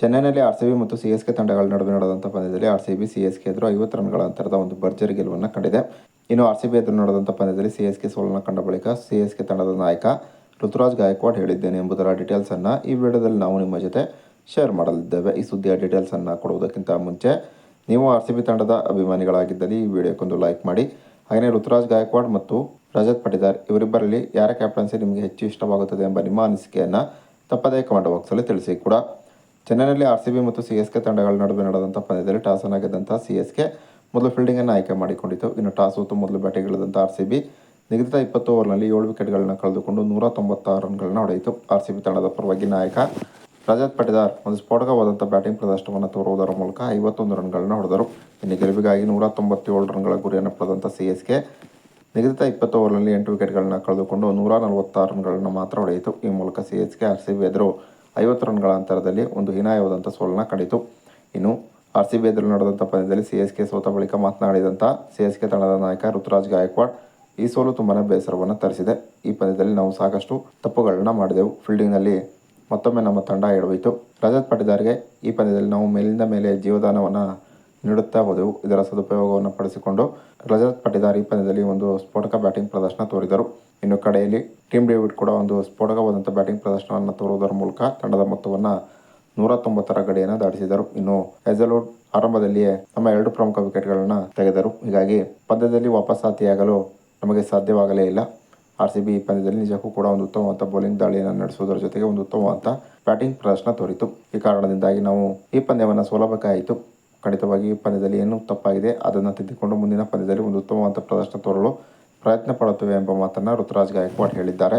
ಚೆನ್ನೈನಲ್ಲಿ ಆರ್‌ಸಿಬಿ ಮತ್ತು ಸಿಎಸ್‌ಕೆ ತಂಡಗಳ ನಡುವೆ ನಡೆದಂಥ ಪಂದ್ಯದಲ್ಲಿ ಆರ್‌ಸಿಬಿ ಸಿಎಸ್‌ಕೆ ಎದುರು 50 ರನ್ಗಳ ಅಂತರದ ಒಂದು ಭರ್ಜರಿ ಗೆಲುವನ್ನು ಕಂಡಿದೆ. ಇನ್ನು ಆರ್‌ಸಿಬಿ ಎದುರು ನಡೆದಂಥ ಪಂದ್ಯದಲ್ಲಿ ಸಿಎಸ್‌ಕೆ ಸೋಲನ್ನು ಕಂಡ ಬಳಿಕ ಸಿಎಸ್‌ಕೆ ತಂಡದ ನಾಯಕ ಋತುರಾಜ್ ಗಾಯಕ್ವಾಡ್ ಹೇಳಿದ್ದೇನೆ ಎಂಬುದರ ಡೀಟೇಲ್ಸನ್ನು ಈ ವಿಡಿಯೋದಲ್ಲಿ ನಾವು ನಿಮ್ಮ ಜೊತೆ ಶೇರ್ ಮಾಡಲಿದ್ದೇವೆ. ಈ ಸುದ್ದಿಯ ಡೀಟೇಲ್ಸನ್ನು ಕೊಡುವುದಕ್ಕಿಂತ ಮುಂಚೆ ನೀವು ಆರ್‌ಸಿಬಿ ತಂಡದ ಅಭಿಮಾನಿಗಳಾಗಿದ್ದಲ್ಲಿ ಈ ವಿಡಿಯೋಕ್ಕೊಂದು ಲೈಕ್ ಮಾಡಿ. ಹಾಗೆಯೇ ಋತುರಾಜ್ ಗಾಯಕ್ವಾಡ್ ಮತ್ತು ರಜತ್ ಪಟಿದಾರ್ ಇವರಿಬ್ಬರಲ್ಲಿ ಯಾರ ಕ್ಯಾಪ್ಟನ್ಸಿ ನಿಮಗೆ ಹೆಚ್ಚು ಇಷ್ಟವಾಗುತ್ತದೆ ಎಂಬ ನಿಮ್ಮ ಅನಿಸಿಕೆಯನ್ನು ತಪ್ಪದೇ ಕಮೆಂಟ್ ಬಾಕ್ಸಲ್ಲಿ ತಿಳಿಸಿ ಕೂಡ. ಚೆನ್ನೈನಲ್ಲಿ ಆರ್‌ಸಿಬಿ ಮತ್ತು ಸಿಎಸ್‌ಕೆ ತಂಡಗಳ ನಡುವೆ ನಡೆದಂಥ ಪಂದ್ಯದಲ್ಲಿ ಟಾಸನ್ನು ಗೆದ್ದಂಥ ಸಿಎಸ್‌ಕೆ ಮೊದಲು ಫೀಲ್ಡಿಂಗನ್ನು ಆಯ್ಕೆ ಮಾಡಿಕೊಂಡಿತು. ಇನ್ನು ಟಾಸ್ ಸೋತು ಮೊದಲು ಬ್ಯಾಟಿಂಗ್ ಇಳಿದಂಥ ಆರ್‌ಸಿಬಿ ನಿಗದಿತ 20 ಓವರ್ನಲ್ಲಿ 7 ವಿಕೆಟ್ಗಳನ್ನು ಕಳೆದುಕೊಂಡು 196 ರನ್ಗಳನ್ನು ಹೊಡೆಯಿತು. ಆರ್‌ಸಿಬಿ ತಂಡದ ಪರವಾಗಿ ನಾಯಕ ರಜತ್ ಪಟಿದಾರ್ ಒಂದು ಸ್ಫೋಟಕವಾದಂಥ ಬ್ಯಾಟಿಂಗ್ ಪ್ರದರ್ಶನವನ್ನು ತೋರುವುದರ ಮೂಲಕ 51 ರನ್ಗಳನ್ನು ಹೊಡೆದರು. ಇನ್ನು ಗೆಲುವಿಗಾಗಿ 197 ರನ್ಗಳ ಗುರಿಯನ್ನು ಪಡೆದಂಥ ಸಿಎಸ್‌ಕೆ ನಿಗದಿತ 20 ಓವರ್ನಲ್ಲಿ 8 ವಿಕೆಟ್ಗಳನ್ನು ಕಳೆದುಕೊಂಡು 146 ರನ್ಗಳನ್ನು ಮಾತ್ರ ಹೊಡೆಯಿತು. ಈ ಮೂಲಕ ಸಿಎಸ್‌ಕೆ ಆರ್‌ಸಿಬಿ ಎದುರು 50 ರನ್ಗಳ ಅಂತರದಲ್ಲಿ ಒಂದು ಹೀನಾಯವಾದಂಥ ಸೋಲನ್ನು ಕಂಡಿತು. ಇನ್ನು ಆರ್‌ಸಿಬಿ ಎದುರು ನಡೆದಂಥ ಪಂದ್ಯದಲ್ಲಿ ಸಿಎಸ್‌ಕೆ ಸೋತ ಬಳಿಕ ಮಾತನಾಡಿದಂಥ ಸಿಎಸ್‌ಕೆ ತಂಡದ ನಾಯಕ ಋತುರಾಜ್ ಗಾಯಕ್ವಾಡ್, ಈ ಸೋಲು ತುಂಬಾ ಬೇಸರವನ್ನು ತರಿಸಿದೆ. ಈ ಪಂದ್ಯದಲ್ಲಿ ನಾವು ಸಾಕಷ್ಟು ತಪ್ಪುಗಳನ್ನು ಮಾಡಿದೆವು. ಫೀಲ್ಡಿಂಗ್ನಲ್ಲಿ ಮತ್ತೊಮ್ಮೆ ನಮ್ಮ ತಂಡ ಎಡವಿತು. ರಜತ್ ಪಟಿದಾರ್ಗೆ ಈ ಪಂದ್ಯದಲ್ಲಿ ನಾವು ಮೇಲಿಂದ ಮೇಲೆ ಜೀವದಾನವನ್ನು ನೀಡುತ್ತಾ ಹೋದೆವು. ಇದರ ಸದುಪಯೋಗವನ್ನು ಪಡಿಸಿಕೊಂಡು ರಜತ್ ಪಟಿದಾರ್ ಈ ಪಂದ್ಯದಲ್ಲಿ ಒಂದು ಸ್ಫೋಟಕ ಬ್ಯಾಟಿಂಗ್ ಪ್ರದರ್ಶನ ತೋರಿದರು. ಇನ್ನು ಕಡೆಯಲ್ಲಿ ಟಿಮ್ ಡೇವಿಡ್ ಕೂಡ ಒಂದು ಸ್ಫೋಟಕವಾದಂಥ ಬ್ಯಾಟಿಂಗ್ ಪ್ರದರ್ಶನವನ್ನು ತೋರುವುದರ ಮೂಲಕ ತಂಡದ ಮೊತ್ತವನ್ನು 190ರ ಗಡಿಯನ್ನು ದಾಟಿಸಿದರು. ಇನ್ನು ಹೆಜಲ್ವುಡ್ ಆರಂಭದಲ್ಲಿಯೇ ನಮ್ಮ 2 ಪ್ರಮುಖ ವಿಕೆಟ್ಗಳನ್ನು ತೆಗೆದರು. ಹೀಗಾಗಿ ಪಂದ್ಯದಲ್ಲಿ ವಾಪಸಾತಿಯಾಗಲು ನಮಗೆ ಸಾಧ್ಯವಾಗಲೇ ಇಲ್ಲ. ಆರ್‌ಸಿಬಿ ಈ ಪಂದ್ಯದಲ್ಲಿ ನಿಜಕ್ಕೂ ಕೂಡ ಒಂದು ಉತ್ತಮವಾದ ಬೌಲಿಂಗ್ ದಾಳಿಯನ್ನು ನಡೆಸುವುದರ ಜೊತೆಗೆ ಒಂದು ಉತ್ತಮವಾದ ಬ್ಯಾಟಿಂಗ್ ಪ್ರದರ್ಶನ ತೋರಿತು. ಈ ಕಾರಣದಿಂದಾಗಿ ನಾವು ಈ ಪಂದ್ಯವನ್ನು ಸೋಲಬೇಕಾಯಿತು. ಖಂಡಿತವಾಗಿ ಈ ಪಂದ್ಯದಲ್ಲಿ ಏನು ತಪ್ಪಾಗಿದೆ ಅದನ್ನು ತಿದ್ದಿಕೊಂಡು ಮುಂದಿನ ಪಂದ್ಯದಲ್ಲಿ ಒಂದು ಉತ್ತಮವಾದ ಪ್ರದರ್ಶನ ತೋರಲು ಪ್ರಯತ್ನ ಪಡುತ್ತೇವೆ ಎಂಬ ಮಾತನ್ನು ಋತುರಾಜ್ ಗಾಯಕ್ವಾಡ್ ಹೇಳಿದ್ದಾರೆ.